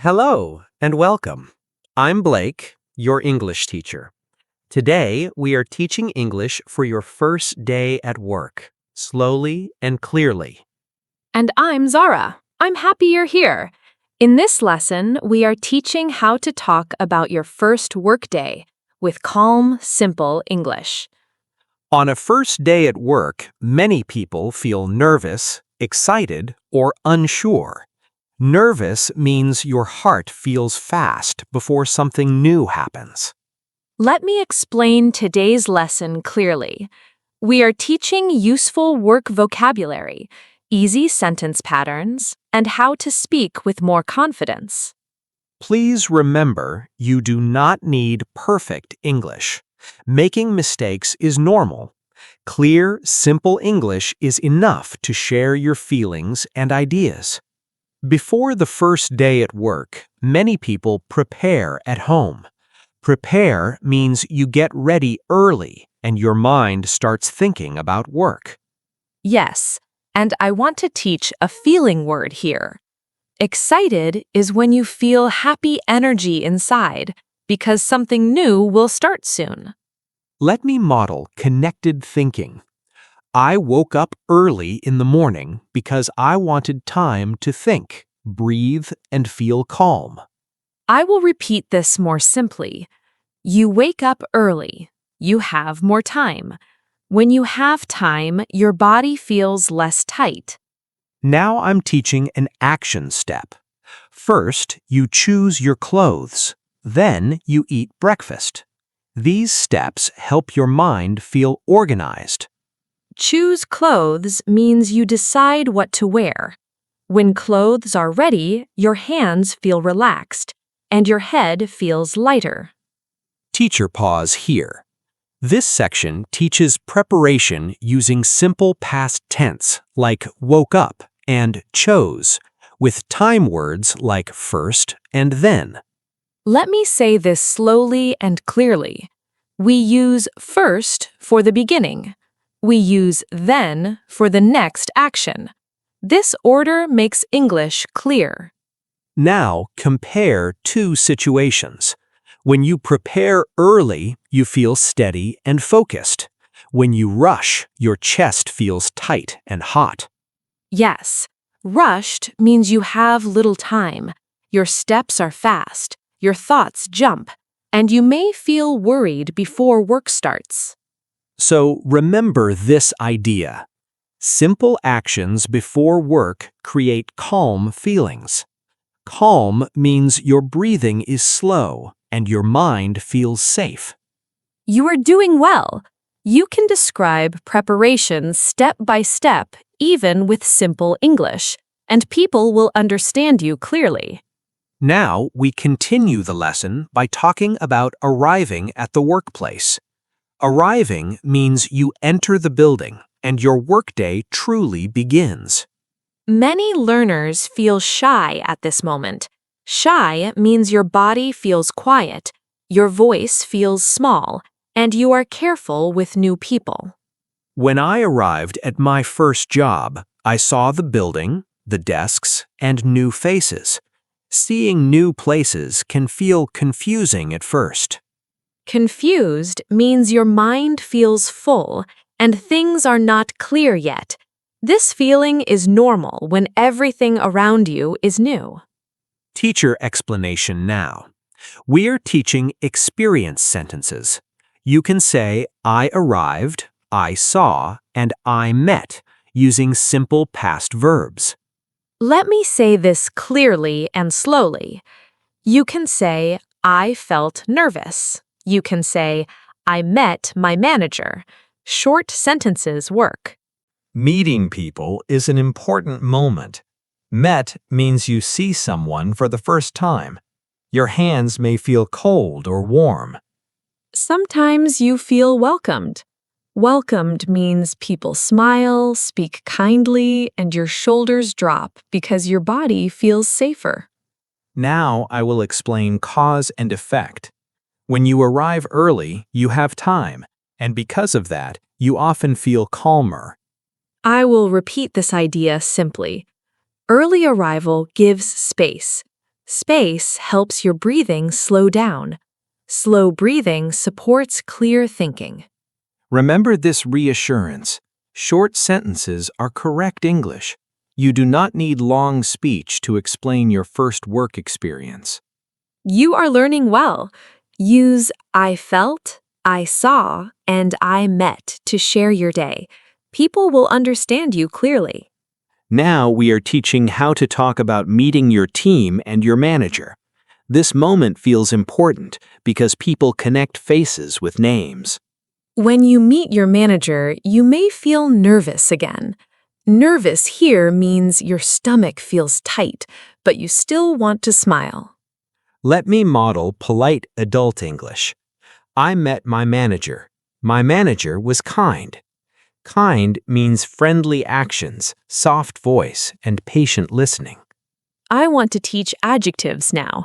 Hello and welcome. I'm Blake, your English teacher. Today, we are teaching English for your first day at work, slowly and clearly. And I'm Zara. I'm happy you're here. In this lesson, we are teaching how to talk about your first workday with calm, simple English. On a first day at work, many people feel nervous, excited, or unsure. Nervous means your heart feels fast before something new happens. Let me explain today's lesson clearly. We are teaching useful work vocabulary, easy sentence patterns, and how to speak with more confidence. Please remember, you do not need perfect English. Making mistakes is normal. Clear, simple English is enough to share your feelings and ideas. Before the first day at work, many people prepare at home. Prepare means you get ready early and your mind starts thinking about work. Yes, and I want to teach a feeling word here. Excited is when you feel happy energy inside because something new will start soon. Let me model connected thinking. I woke up early in the morning because I wanted time to think, breathe, and feel calm. I will repeat this more simply. You wake up early. You have more time. When you have time, your body feels less tight. Now I'm teaching an action step. First, you choose your clothes. Then you eat breakfast. These steps help your mind feel organized. Choose clothes means you decide what to wear. When clothes are ready, your hands feel relaxed and your head feels lighter. Teacher pause here. This section teaches preparation using simple past tense like woke up and chose, with time words like first and then. Let me say this slowly and clearly. We use first for the beginning. We use then for the next action. This order makes English clear. Now compare two situations. When you prepare early, you feel steady and focused. When you rush, your chest feels tight and hot. Yes, rushed means you have little time. Your steps are fast, your thoughts jump, and you may feel worried before work starts. So remember this idea. Simple actions before work create calm feelings. Calm means your breathing is slow and your mind feels safe. You are doing well. You can describe preparation step by step, even with simple English, and people will understand you clearly. Now we continue the lesson by talking about arriving at the workplace. Arriving means you enter the building and your workday truly begins. Many learners feel shy at this moment. Shy means your body feels quiet, your voice feels small, and you are careful with new people. When I arrived at my first job, I saw the building, the desks, and new faces. Seeing new places can feel confusing at first. Confused means your mind feels full and things are not clear yet. This feeling is normal when everything around you is new. Teacher explanation now. We are teaching experience sentences. You can say, I arrived, I saw, and I met, using simple past verbs. Let me say this clearly and slowly. You can say, I felt nervous. You can say, I met my manager. Short sentences work. Meeting people is an important moment. Met means you see someone for the first time. Your hands may feel cold or warm. Sometimes you feel welcomed. Welcomed means people smile, speak kindly, and your shoulders drop because your body feels safer. Now I will explain cause and effect. When you arrive early, you have time, and because of that, you often feel calmer. I will repeat this idea simply. Early arrival gives space. Space helps your breathing slow down. Slow breathing supports clear thinking. Remember this reassurance. Short sentences are correct English. You do not need long speech to explain your first work experience. You are learning well. Use I felt, I saw, and I met to share your day. People will understand you clearly. Now we are teaching how to talk about meeting your team and your manager. This moment feels important because people connect faces with names. When you meet your manager, you may feel nervous again. Nervous here means your stomach feels tight, but you still want to smile. Let me model polite adult English. I met my manager. My manager was kind. Kind means friendly actions, soft voice, and patient listening. I want to teach adjectives now.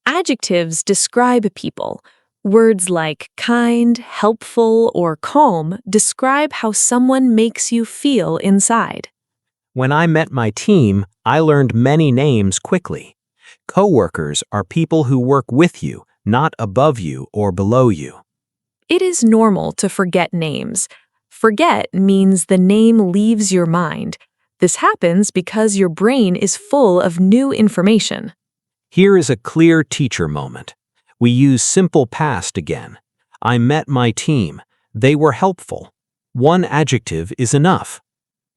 Adjectives describe people. Words like kind, helpful, or calm describe how someone makes you feel inside. When I met my team, I learned many names quickly. Coworkers are people who work with you, not above you or below you. It is normal to forget names. Forget means the name leaves your mind. This happens because your brain is full of new information. Here is a clear teacher moment. We use simple past again. I met my team. They were helpful. One adjective is enough.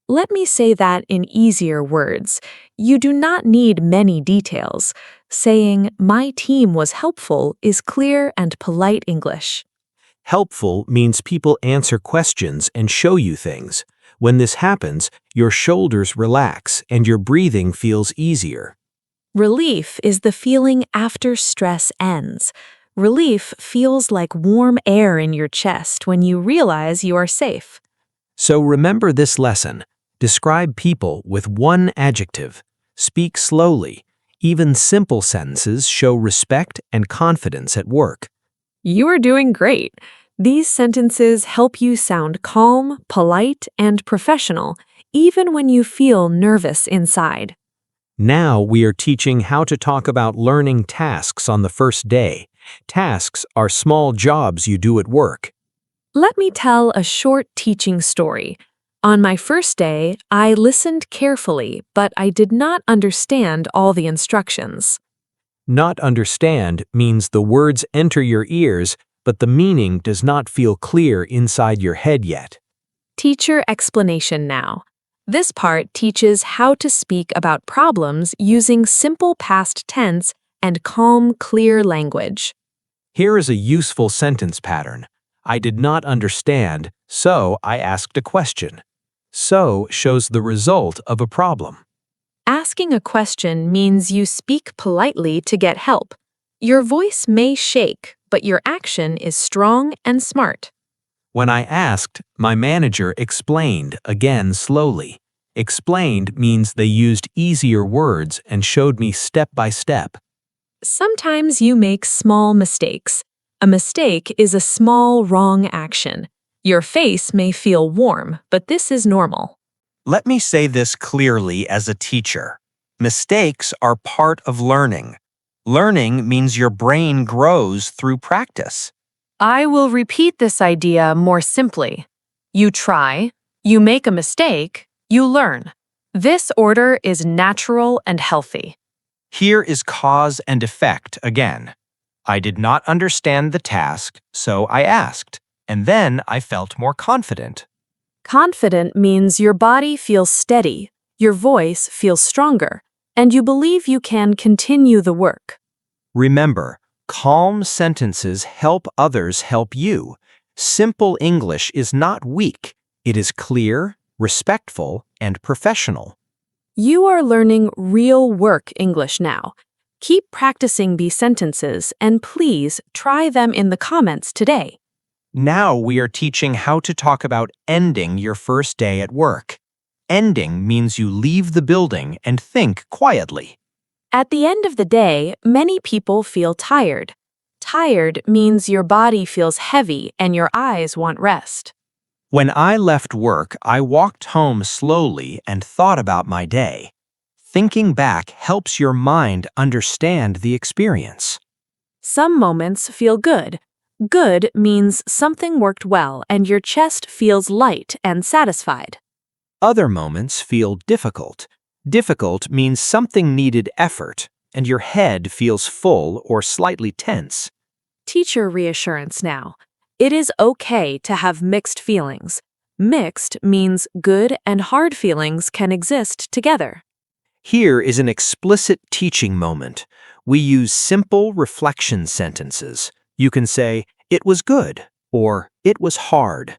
Let me say that in easier words. You do not need many details. Saying, my team was helpful is clear and polite English. Helpful means people answer questions and show you things. When this happens, your shoulders relax and your breathing feels easier. Relief is the feeling after stress ends. Relief feels like warm air in your chest when you realize you are safe. So remember this lesson. Describe people with one adjective. Speak slowly. Even simple sentences show respect and confidence at work. You are doing great. These sentences help you sound calm, polite, and professional, even when you feel nervous inside. Now we are teaching how to talk about learning tasks on the first day. Tasks are small jobs you do at work. Let me tell a short teaching story. On my first day, I listened carefully, but I did not understand all the instructions. Not understand means the words enter your ears, but the meaning does not feel clear inside your head yet. Teacher explanation now. This part teaches how to speak about problems using simple past tense and calm, clear language. Here is a useful sentence pattern. I did not understand, so I asked a question. So shows the result of a problem. Asking a question means you speak politely to get help. Your voice may shake, but your action is strong and smart. When I asked, my manager explained again slowly. Explained means they used easier words and showed me step by step. Sometimes you make small mistakes. A mistake is a small wrong action. Your face may feel warm, but this is normal. Let me say this clearly as a teacher. Mistakes are part of learning. Learning means your brain grows through practice. I will repeat this idea more simply. You try, you make a mistake, you learn. This order is natural and healthy. Here is cause and effect again. I did not understand the task, so I asked, and then I felt more confident. Confident means your body feels steady, your voice feels stronger, and you believe you can continue the work. Remember, calm sentences help others help you. Simple English is not weak. It is clear, respectful, and professional. You are learning real work English now. Keep practicing these sentences and please try them in the comments today. Now we are teaching how to talk about ending your first day at work. Ending means you leave the building and think quietly. At the end of the day, many people feel tired. Tired means your body feels heavy and your eyes want rest. When I left work, I walked home slowly and thought about my day. Thinking back helps your mind understand the experience. Some moments feel good. Good means something worked well and your chest feels light and satisfied. Other moments feel difficult. Difficult means something needed effort, and your head feels full or slightly tense. Teacher reassurance now. It is okay to have mixed feelings. Mixed means good and hard feelings can exist together. Here is an explicit teaching moment. We use simple reflection sentences. You can say, "It was good," or "It was hard."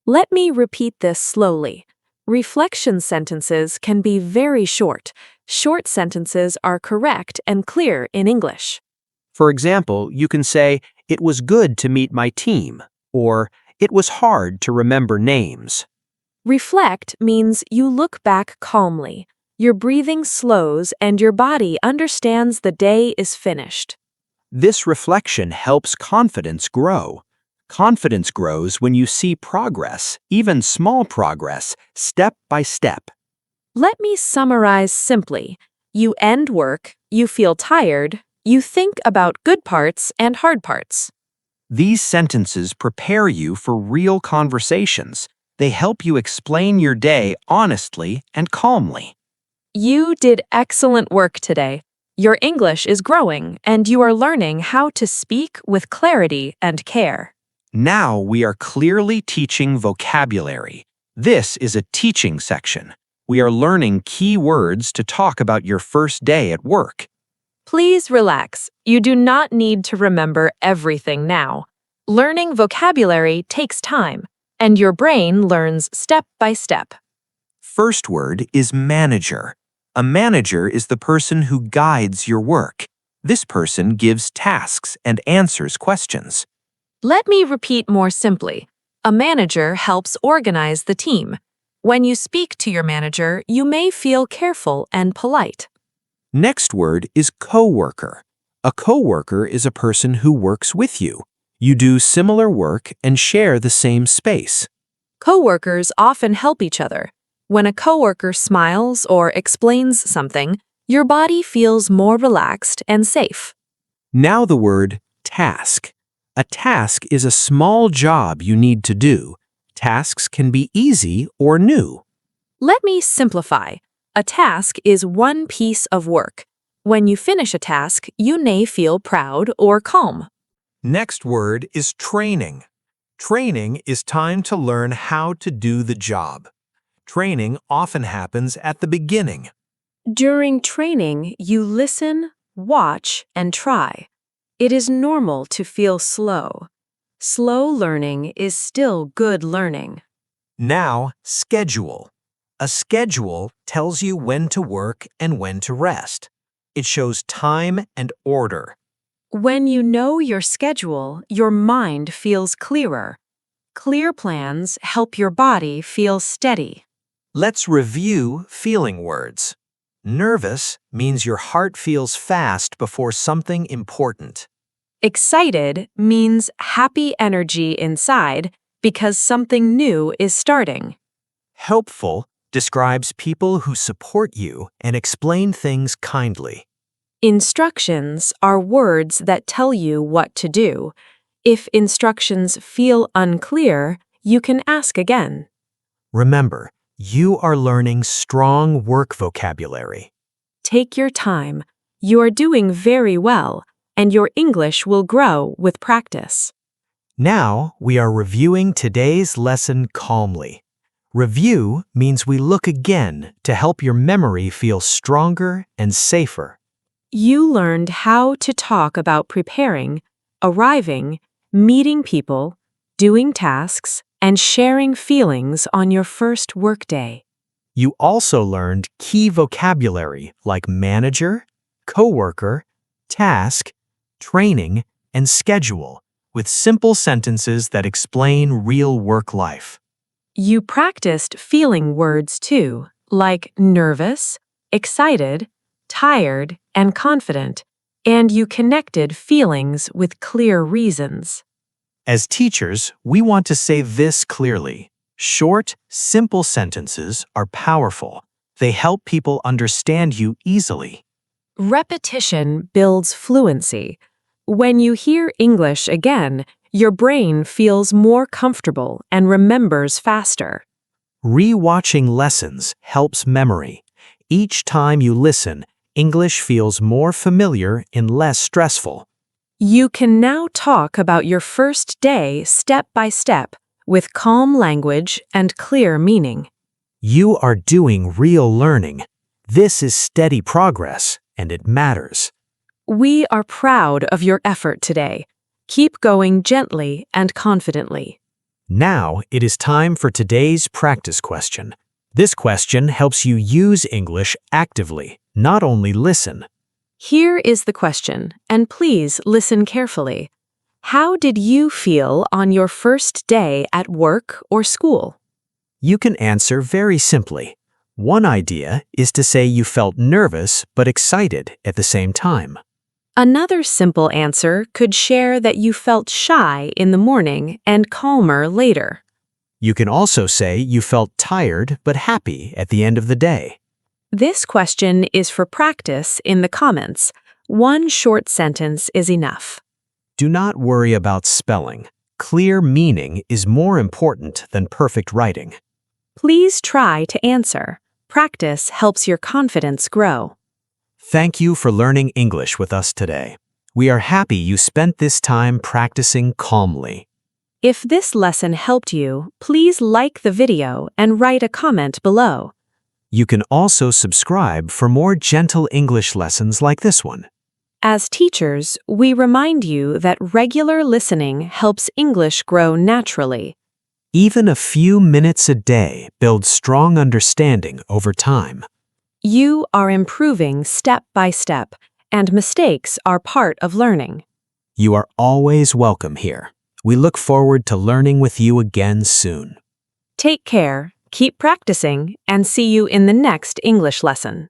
Let me repeat this slowly. Reflection sentences can be very short. Short sentences are correct and clear in English. For example, you can say, "It was good to meet my team," or "It was hard to remember names." Reflect means you look back calmly. Your breathing slows and your body understands the day is finished. This reflection helps confidence grow. Confidence grows when you see progress, even small progress, step by step. Let me summarize simply. You end work, you feel tired, you think about good parts and hard parts. These sentences prepare you for real conversations. They help you explain your day honestly and calmly. You did excellent work today. Your English is growing and you are learning how to speak with clarity and care. Now we are clearly teaching vocabulary. This is a teaching section. We are learning key words to talk about your first day at work. Please relax. You do not need to remember everything now. Learning vocabulary takes time, and your brain learns step by step. First word is manager. A manager is the person who guides your work. This person gives tasks and answers questions. Let me repeat more simply. A manager helps organize the team. When you speak to your manager, you may feel careful and polite. Next word is coworker. A coworker is a person who works with you. You do similar work and share the same space. Coworkers often help each other. When a coworker smiles or explains something, your body feels more relaxed and safe. Now the word task. A task is a small job you need to do. Tasks can be easy or new. Let me simplify. A task is one piece of work. When you finish a task, you may feel proud or calm. Next word is training. Training is time to learn how to do the job. Training often happens at the beginning. During training, you listen, watch, and try. It is normal to feel slow. Slow learning is still good learning. Now, schedule. A schedule tells you when to work and when to rest. It shows time and order. When you know your schedule, your mind feels clearer. Clear plans help your body feel steady. Let's review feeling words. Nervous means your heart feels fast before something important. Excited means happy energy inside because something new is starting. Helpful describes people who support you and explain things kindly. Instructions are words that tell you what to do. If instructions feel unclear, you can ask again. Remember, you are learning strong work vocabulary. Take your time. You are doing very well, and your English will grow with practice. Now we are reviewing today's lesson calmly. Review means we look again to help your memory feel stronger and safer. You learned how to talk about preparing, arriving, meeting people, doing tasks, and sharing feelings on your first workday. You also learned key vocabulary like manager, coworker, task, training, and schedule with simple sentences that explain real work life. You practiced feeling words too, like nervous, excited, tired, and confident, and you connected feelings with clear reasons. As teachers, we want to say this clearly. Short, simple sentences are powerful. They help people understand you easily. Repetition builds fluency. When you hear English again, your brain feels more comfortable and remembers faster. Rewatching lessons helps memory. Each time you listen, English feels more familiar and less stressful. You can now talk about your first day step by step with calm language and clear meaning. You are doing real learning. This is steady progress, and it matters. We are proud of your effort today. Keep going gently and confidently. Now it is time for today's practice question. This question helps you use English actively, not only listen. Here is the question, and please listen carefully. How did you feel on your first day at work or school? You can answer very simply. One idea is to say you felt nervous but excited at the same time. Another simple answer could share that you felt shy in the morning and calmer later. You can also say you felt tired but happy at the end of the day. This question is for practice in the comments. One short sentence is enough. Do not worry about spelling. Clear meaning is more important than perfect writing. Please try to answer. Practice helps your confidence grow. Thank you for learning English with us today. We are happy you spent this time practicing calmly. If this lesson helped you, please like the video and write a comment below. You can also subscribe for more gentle English lessons like this one. As teachers, we remind you that regular listening helps English grow naturally. Even a few minutes a day builds strong understanding over time. You are improving step by step, and mistakes are part of learning. You are always welcome here. We look forward to learning with you again soon. Take care, keep practicing, and see you in the next English lesson.